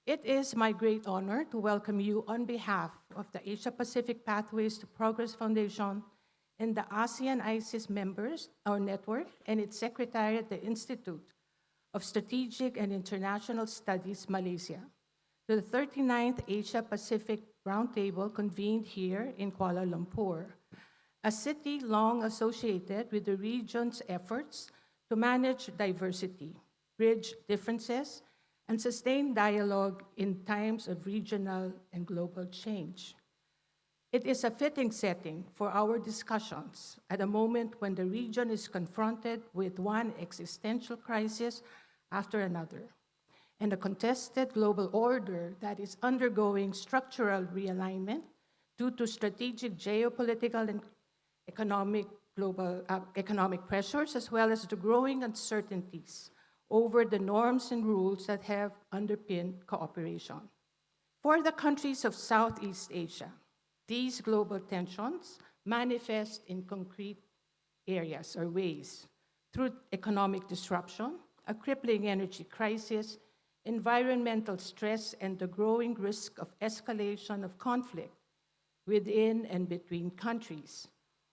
It is my great honor to welcome you on behalf of the Asia-Pacific Pathways to Progress Foundation and the ASEAN-ISIS members, our network, and its secretariat, the Institute of Strategic and International Studies, Malaysia, to the 39th Asia-Pacific Roundtable convened here in Kuala Lumpur, a city long associated with the region's efforts to manage diversity, bridge differences, and sustain dialogue in times of regional and global change. It is a fitting setting for our discussions at a moment when the region is confronted with one existential crisis after another, and a contested global order that is undergoing structural realignment due to strategic geopolitical and economic pressures, as well as the growing uncertainties over the norms and rules that have underpinned cooperation. For the countries of Southeast Asia, these global tensions manifest in concrete areas or ways through economic disruption, a crippling energy crisis, environmental stress, and the growing risk of escalation of conflict within and between countries,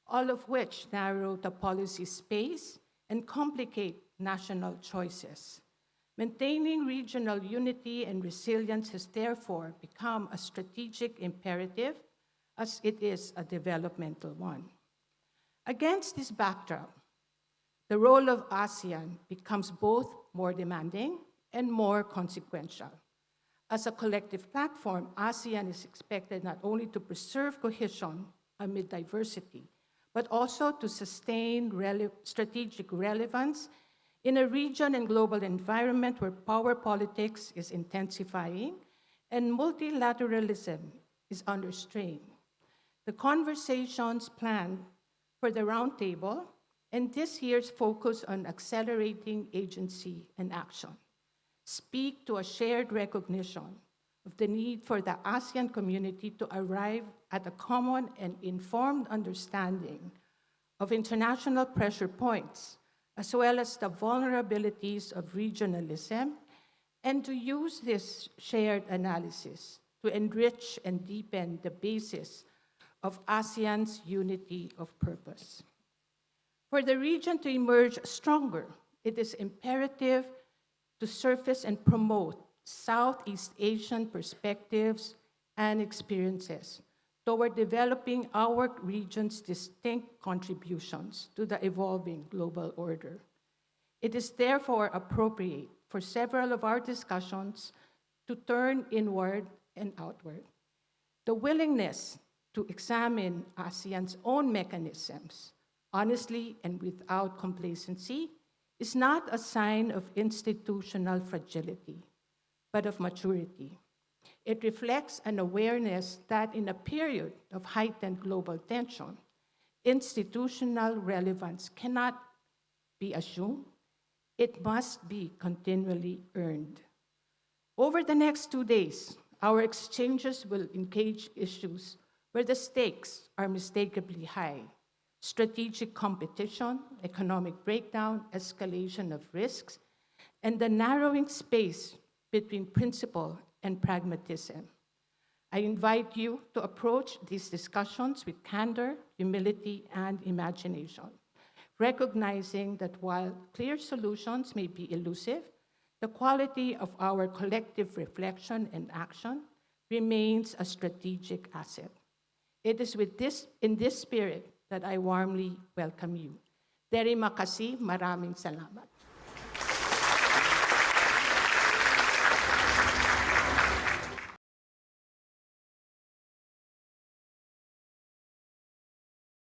all of which narrow the policy space and complicate national choices. Maintaining regional unity and resilience has therefore become a strategic imperative as it is a developmental one. Against this backdrop, the role of ASEAN becomes both more demanding and more consequential. As a collective platform, ASEAN is expected not only to preserve cohesion amid diversity, but also to sustain strategic relevance in a region and global environment where power politics is intensifying and multilateralism is under strain. The conversations planned for the roundtable and this year's focus on accelerating agency and action speak to a shared recognition of the need for the ASEAN community to arrive at a common and informed understanding of international pressure points, as well as the vulnerabilities of regionalism, and to use this shared analysis to enrich and deepen the basis of ASEAN's unity of purpose. For the region to emerge stronger, it is imperative to surface and promote Southeast Asian perspectives and experiences toward developing our region's distinct contributions to the evolving global order. It is therefore appropriate for several of our discussions to turn inward and outward. The willingness to examine ASEAN's own mechanisms honestly and without complacency is not a sign of institutional fragility, but of maturity. It reflects an awareness that in a period of heightened global tension, institutional relevance cannot be assumed. It must be continually earned. Over the next 2 days, our exchanges will engage issues where the stakes are unmistakably high: strategic competition, economic breakdown, escalation of risks, and the narrowing space between principle and pragmatism. I invite you to approach these discussions with candor, humility, and imagination, recognizing that while clear solutions may be elusive, the quality of our collective reflection and action remains a strategic asset. It is in this spirit that I warmly welcome you. Terima kasih, maraming salamat.